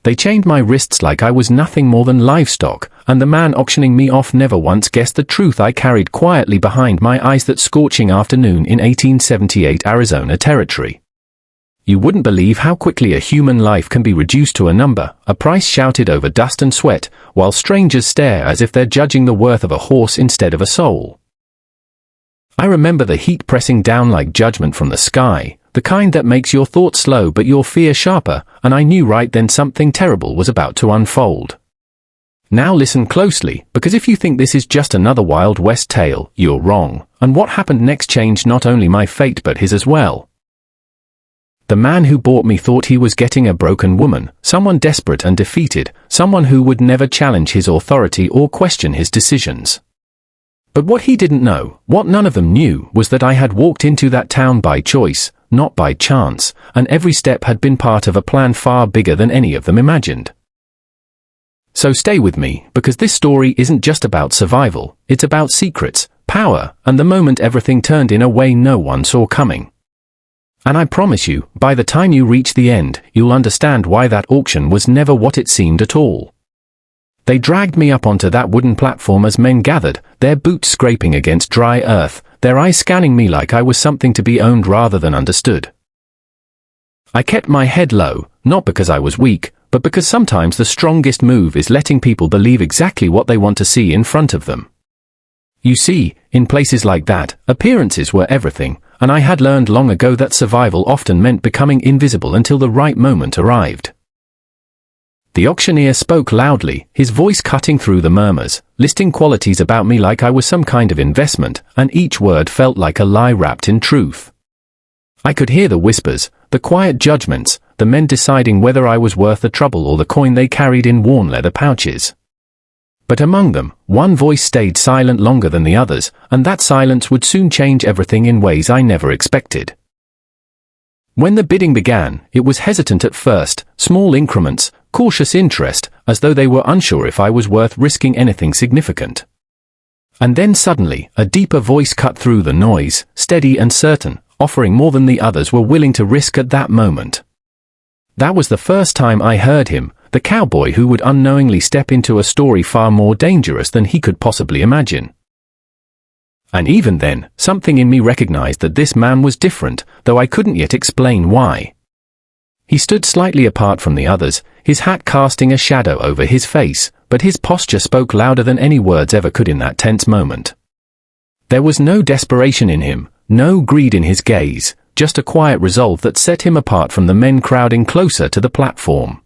They chained my wrists like I was nothing more than livestock, and the man auctioning me off never once guessed the truth I carried quietly behind my eyes that scorching afternoon in 1878 Arizona territory. You wouldn't believe how quickly a human life can be reduced to a number, a price shouted over dust and sweat, while strangers stare as if they're judging the worth of a horse instead of a soul. I remember the heat pressing down like judgment from the sky, the kind that makes your thoughts slow but your fear sharper, and I knew right then something terrible was about to unfold. Now listen closely, because if you think this is just another Wild West tale, you're wrong, and what happened next changed not only my fate but his as well. The man who bought me thought he was getting a broken woman, someone desperate and defeated, someone who would never challenge his authority or question his decisions. But what he didn't know, what none of them knew, was that I had walked into that town by choice, not by chance, and every step had been part of a plan far bigger than any of them imagined. So stay with me, because this story isn't just about survival, it's about secrets, power, and the moment everything turned in a way no one saw coming. And I promise you, by the time you reach the end, you'll understand why that auction was never what it seemed at all. They dragged me up onto that wooden platform as men gathered, their boots scraping against dry earth, their eyes scanning me like I was something to be owned rather than understood. I kept my head low, not because I was weak, but because sometimes the strongest move is letting people believe exactly what they want to see in front of them. You see, in places like that, appearances were everything, and I had learned long ago that survival often meant becoming invisible until the right moment arrived. The auctioneer spoke loudly, his voice cutting through the murmurs, listing qualities about me like I was some kind of investment, and each word felt like a lie wrapped in truth. I could hear the whispers, the quiet judgments, the men deciding whether I was worth the trouble or the coin they carried in worn leather pouches. But among them, one voice stayed silent longer than the others, and that silence would soon change everything in ways I never expected. When the bidding began, it was hesitant at first, small increments, cautious interest, as though they were unsure if I was worth risking anything significant. And then suddenly, a deeper voice cut through the noise, steady and certain, offering more than the others were willing to risk at that moment. That was the first time I heard him, the cowboy who would unknowingly step into a story far more dangerous than he could possibly imagine. And even then, something in me recognized that this man was different, though I couldn't yet explain why. He stood slightly apart from the others, his hat casting a shadow over his face, but his posture spoke louder than any words ever could in that tense moment. There was no desperation in him, no greed in his gaze, just a quiet resolve that set him apart from the men crowding closer to the platform.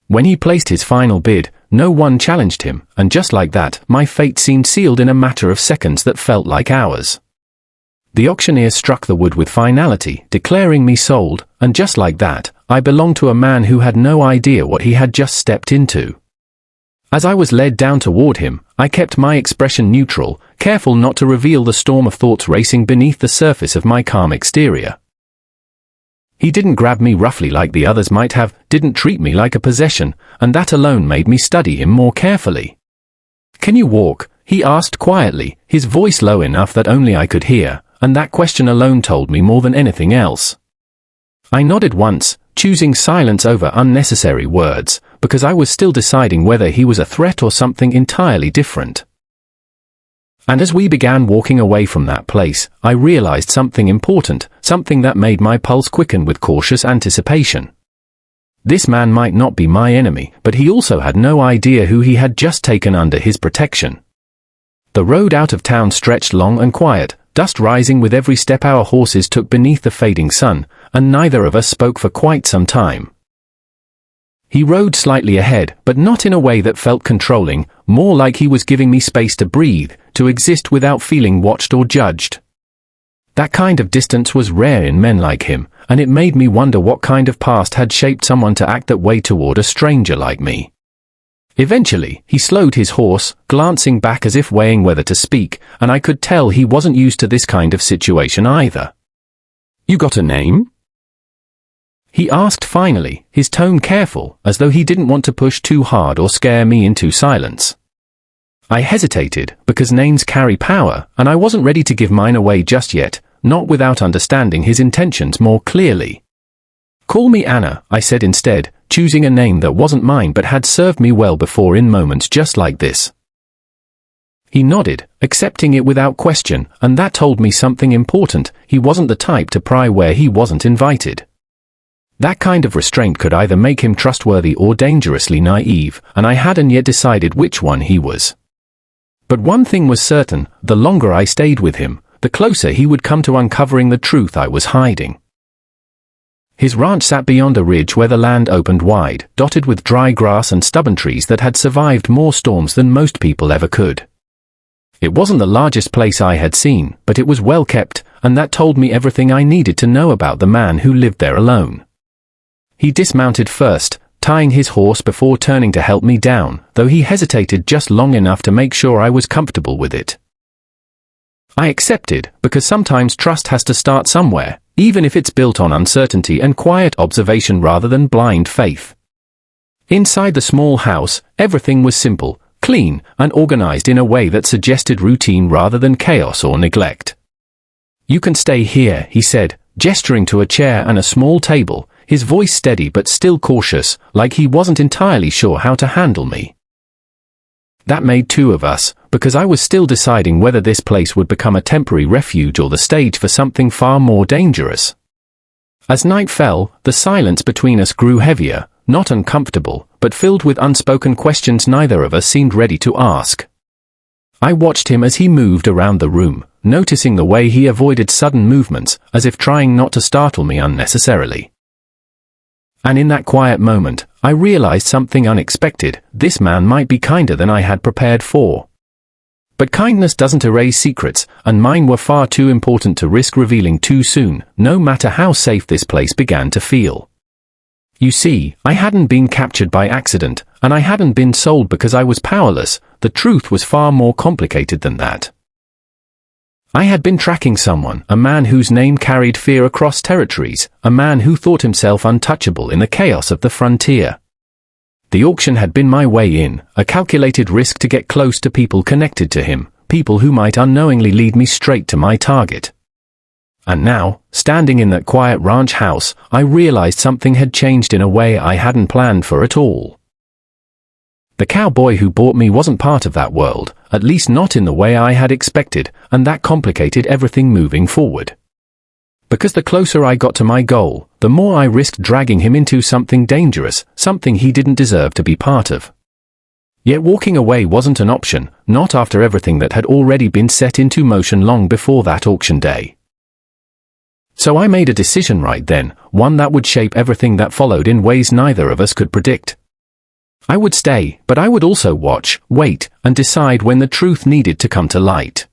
When he placed his final bid, no one challenged him, and just like that, my fate seemed sealed in a matter of seconds that felt like hours. The auctioneer struck the wood with finality, declaring me sold, and just like that, I belonged to a man who had no idea what he had just stepped into. As I was led down toward him, I kept my expression neutral, careful not to reveal the storm of thoughts racing beneath the surface of my calm exterior. He didn't grab me roughly like the others might have, didn't treat me like a possession, and that alone made me study him more carefully. "Can you walk?" he asked quietly, his voice low enough that only I could hear, and that question alone told me more than anything else. I nodded once, choosing silence over unnecessary words, because I was still deciding whether he was a threat or something entirely different. And as we began walking away from that place, I realized something important, something that made my pulse quicken with cautious anticipation. This man might not be my enemy, but he also had no idea who he had just taken under his protection. The road out of town stretched long and quiet, dust rising with every step our horses took beneath the fading sun, and neither of us spoke for quite some time. He rode slightly ahead, but not in a way that felt controlling, more like he was giving me space to breathe, to exist without feeling watched or judged. That kind of distance was rare in men like him, and it made me wonder what kind of past had shaped someone to act that way toward a stranger like me. Eventually, he slowed his horse, glancing back as if weighing whether to speak, and I could tell he wasn't used to this kind of situation either. "You got a name?" he asked finally, his tone careful, as though he didn't want to push too hard or scare me into silence. I hesitated, because names carry power, and I wasn't ready to give mine away just yet, not without understanding his intentions more clearly. "Call me Anna," I said instead, choosing a name that wasn't mine but had served me well before in moments just like this. He nodded, accepting it without question, and that told me something important. He wasn't the type to pry where he wasn't invited. That kind of restraint could either make him trustworthy or dangerously naive, and I hadn't yet decided which one he was. But one thing was certain: the longer I stayed with him, the closer he would come to uncovering the truth I was hiding. His ranch sat beyond a ridge where the land opened wide, dotted with dry grass and stubborn trees that had survived more storms than most people ever could. It wasn't the largest place I had seen, but it was well kept, and that told me everything I needed to know about the man who lived there alone. He dismounted first, tying his horse before turning to help me down, though he hesitated just long enough to make sure I was comfortable with it. I accepted, because sometimes trust has to start somewhere, even if it's built on uncertainty and quiet observation rather than blind faith. Inside the small house, everything was simple, clean, and organized in a way that suggested routine rather than chaos or neglect. "You can stay here," he said, gesturing to a chair and a small table, his voice steady but still cautious, like he wasn't entirely sure how to handle me. That made two of us, because I was still deciding whether this place would become a temporary refuge or the stage for something far more dangerous. As night fell, the silence between us grew heavier, not uncomfortable, but filled with unspoken questions neither of us seemed ready to ask. I watched him as he moved around the room, noticing the way he avoided sudden movements, as if trying not to startle me unnecessarily. And in that quiet moment, I realized something unexpected: this man might be kinder than I had prepared for. But kindness doesn't erase secrets, and mine were far too important to risk revealing too soon, no matter how safe this place began to feel. You see, I hadn't been captured by accident, and I hadn't been sold because I was powerless. The truth was far more complicated than that. I had been tracking someone, a man whose name carried fear across territories, a man who thought himself untouchable in the chaos of the frontier. The auction had been my way in, a calculated risk to get close to people connected to him, people who might unknowingly lead me straight to my target. And now, standing in that quiet ranch house, I realized something had changed in a way I hadn't planned for at all. The cowboy who bought me wasn't part of that world, at least not in the way I had expected, and that complicated everything moving forward. Because the closer I got to my goal, the more I risked dragging him into something dangerous, something he didn't deserve to be part of. Yet walking away wasn't an option, not after everything that had already been set into motion long before that auction day. So I made a decision right then, one that would shape everything that followed in ways neither of us could predict. I would stay, but I would also watch, wait, and decide when the truth needed to come to light.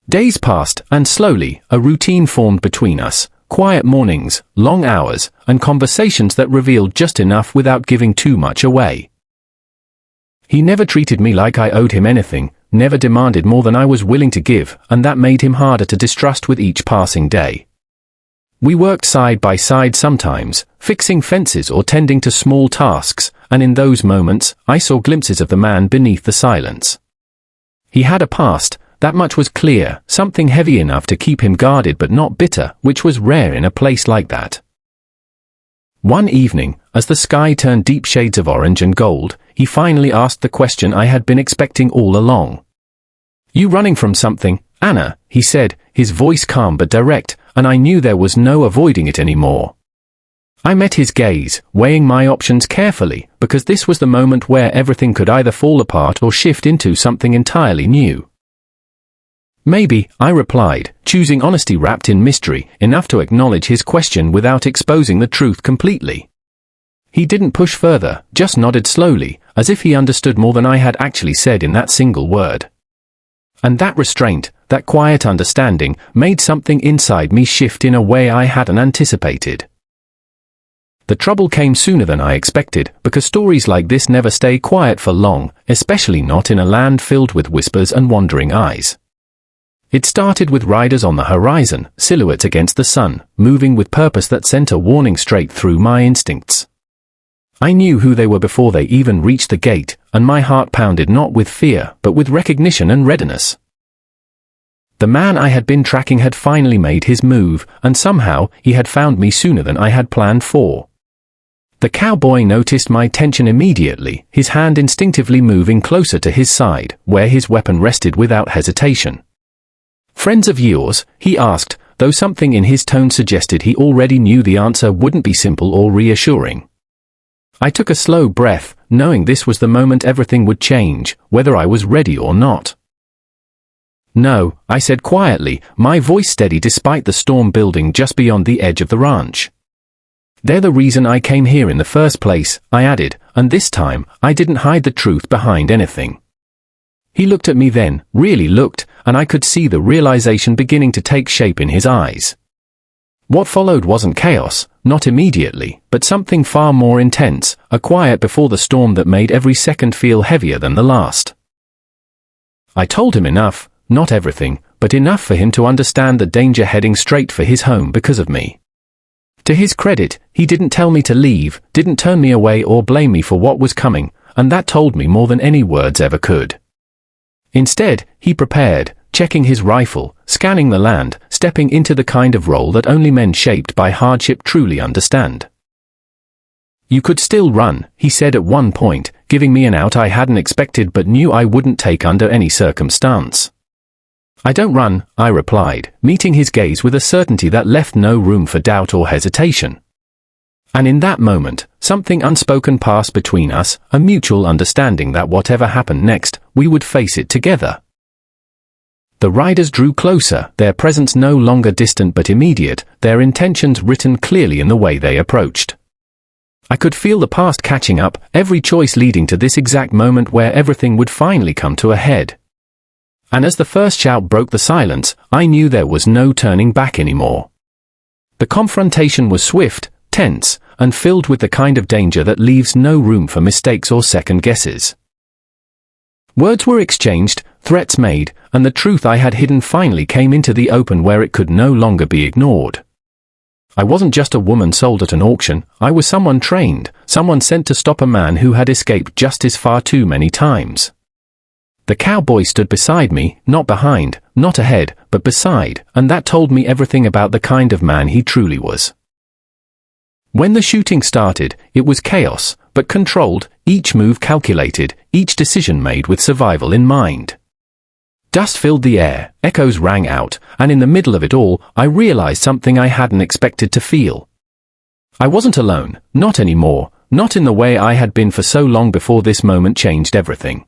Days passed, and slowly, a routine formed between us: quiet mornings, long hours, and conversations that revealed just enough without giving too much away. He never treated me like I owed him anything, never demanded more than I was willing to give, and that made him harder to distrust with each passing day. We worked side by side sometimes, fixing fences or tending to small tasks, and in those moments, I saw glimpses of the man beneath the silence. He had a past, that much was clear, something heavy enough to keep him guarded but not bitter, which was rare in a place like that. One evening, as the sky turned deep shades of orange and gold, he finally asked the question I had been expecting all along. "You running from something, Anna?" he said, his voice calm but direct, and I knew there was no avoiding it anymore. I met his gaze, weighing my options carefully, because this was the moment where everything could either fall apart or shift into something entirely new. "Maybe," I replied, choosing honesty wrapped in mystery, enough to acknowledge his question without exposing the truth completely. He didn't push further, just nodded slowly, as if he understood more than I had actually said in that single word. And that restraint, that quiet understanding, made something inside me shift in a way I hadn't anticipated. The trouble came sooner than I expected, because stories like this never stay quiet for long, especially not in a land filled with whispers and wandering eyes. It started with riders on the horizon, silhouettes against the sun, moving with purpose that sent a warning straight through my instincts. I knew who they were before they even reached the gate, and my heart pounded not with fear, but with recognition and readiness. The man I had been tracking had finally made his move, and somehow, he had found me sooner than I had planned for. The cowboy noticed my tension immediately, his hand instinctively moving closer to his side, where his weapon rested without hesitation. "Friends of yours?" he asked, though something in his tone suggested he already knew the answer wouldn't be simple or reassuring. I took a slow breath, knowing this was the moment everything would change, whether I was ready or not. "No," I said quietly, my voice steady despite the storm building just beyond the edge of the ranch. "They're the reason I came here in the first place," I added, and this time, I didn't hide the truth behind anything. He looked at me then, really looked, and I could see the realization beginning to take shape in his eyes. What followed wasn't chaos, not immediately, but something far more intense, a quiet before the storm that made every second feel heavier than the last. I told him enough, not everything, but enough for him to understand the danger heading straight for his home because of me. To his credit, he didn't tell me to leave, didn't turn me away or blame me for what was coming, and that told me more than any words ever could. Instead, he prepared, checking his rifle, scanning the land, stepping into the kind of role that only men shaped by hardship truly understand. "You could still run," he said at one point, giving me an out I hadn't expected but knew I wouldn't take under any circumstance. "I don't run," I replied, meeting his gaze with a certainty that left no room for doubt or hesitation. And in that moment, something unspoken passed between us, a mutual understanding that whatever happened next, we would face it together. The riders drew closer, their presence no longer distant but immediate, their intentions written clearly in the way they approached. I could feel the past catching up, every choice leading to this exact moment where everything would finally come to a head. And as the first shout broke the silence, I knew there was no turning back anymore. The confrontation was swift, tense, and filled with the kind of danger that leaves no room for mistakes or second guesses. Words were exchanged, threats made, and the truth I had hidden finally came into the open where it could no longer be ignored. I wasn't just a woman sold at an auction, I was someone trained, someone sent to stop a man who had escaped justice far too many times. The cowboy stood beside me, not behind, not ahead, but beside, and that told me everything about the kind of man he truly was. When the shooting started, it was chaos, but controlled, each move calculated, each decision made with survival in mind. Dust filled the air, echoes rang out, and in the middle of it all, I realized something I hadn't expected to feel. I wasn't alone, not anymore, not in the way I had been for so long before this moment changed everything.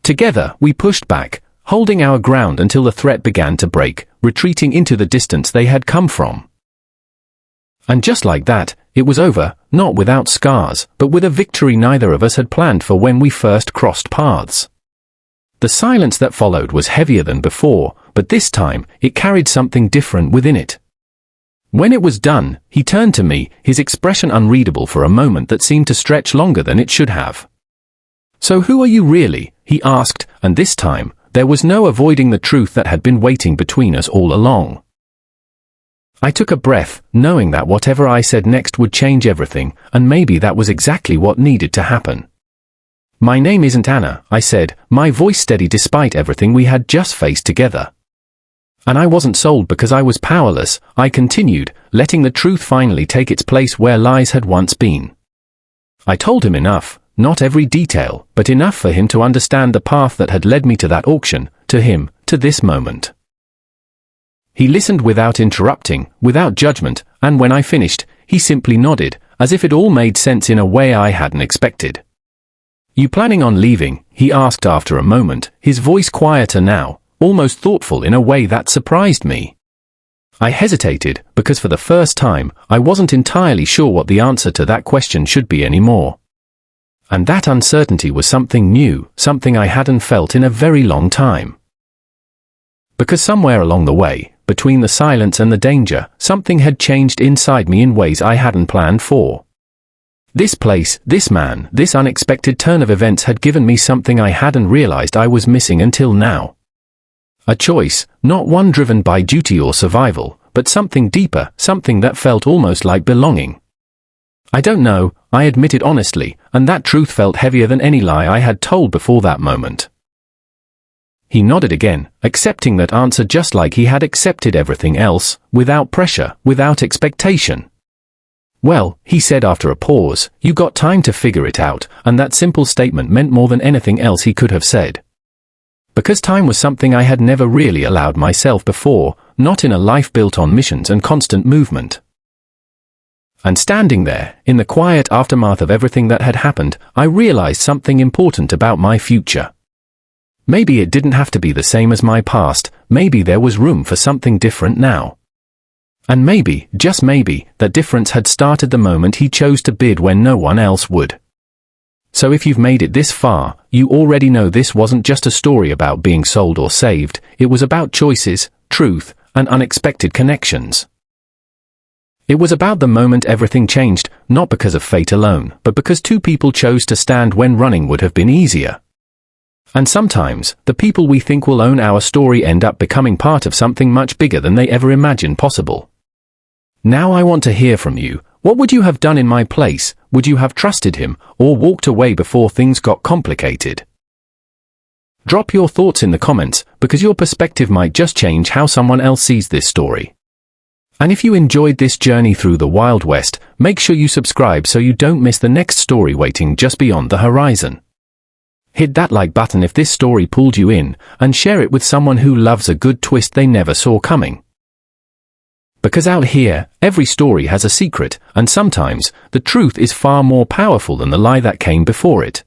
Together, we pushed back, holding our ground until the threat began to break, retreating into the distance they had come from. And just like that, it was over, not without scars, but with a victory neither of us had planned for when we first crossed paths. The silence that followed was heavier than before, but this time, it carried something different within it. When it was done, he turned to me, his expression unreadable for a moment that seemed to stretch longer than it should have. "So who are you really?" he asked, and this time, there was no avoiding the truth that had been waiting between us all along. I took a breath, knowing that whatever I said next would change everything, and maybe that was exactly what needed to happen. "My name isn't Anna," I said, my voice steady despite everything we had just faced together. "And I wasn't sold because I was powerless," I continued, letting the truth finally take its place where lies had once been. I told him enough, not every detail, but enough for him to understand the path that had led me to that auction, to him, to this moment. He listened without interrupting, without judgment, and when I finished, he simply nodded, as if it all made sense in a way I hadn't expected. "You planning on leaving?" he asked after a moment, his voice quieter now, almost thoughtful in a way that surprised me. I hesitated, because for the first time, I wasn't entirely sure what the answer to that question should be anymore. And that uncertainty was something new, something I hadn't felt in a very long time. Because somewhere along the way, between the silence and the danger, something had changed inside me in ways I hadn't planned for. This place, this man, this unexpected turn of events had given me something I hadn't realized I was missing until now. A choice, not one driven by duty or survival, but something deeper, something that felt almost like belonging. "I don't know," I admitted honestly, and that truth felt heavier than any lie I had told before that moment. He nodded again, accepting that answer just like he had accepted everything else, without pressure, without expectation. Well, he said after a pause, you got time to figure it out, and that simple statement meant more than anything else he could have said. Because time was something I had never really allowed myself before, not in a life built on missions and constant movement. And standing there, in the quiet aftermath of everything that had happened, I realized something important about my future. Maybe it didn't have to be the same as my past, maybe there was room for something different now. And maybe, just maybe, that difference had started the moment he chose to bid when no one else would. So if you've made it this far, you already know this wasn't just a story about being sold or saved, it was about choices, truth, and unexpected connections. It was about the moment everything changed, not because of fate alone, but because two people chose to stand when running would have been easier. And sometimes, the people we think will own our story end up becoming part of something much bigger than they ever imagined possible. Now I want to hear from you. What would you have done in my place? Would you have trusted him, or walked away before things got complicated? Drop your thoughts in the comments, because your perspective might just change how someone else sees this story. And if you enjoyed this journey through the Wild West, make sure you subscribe so you don't miss the next story waiting just beyond the horizon. Hit that like button if this story pulled you in, and share it with someone who loves a good twist they never saw coming. Because out here, every story has a secret, and sometimes, the truth is far more powerful than the lie that came before it.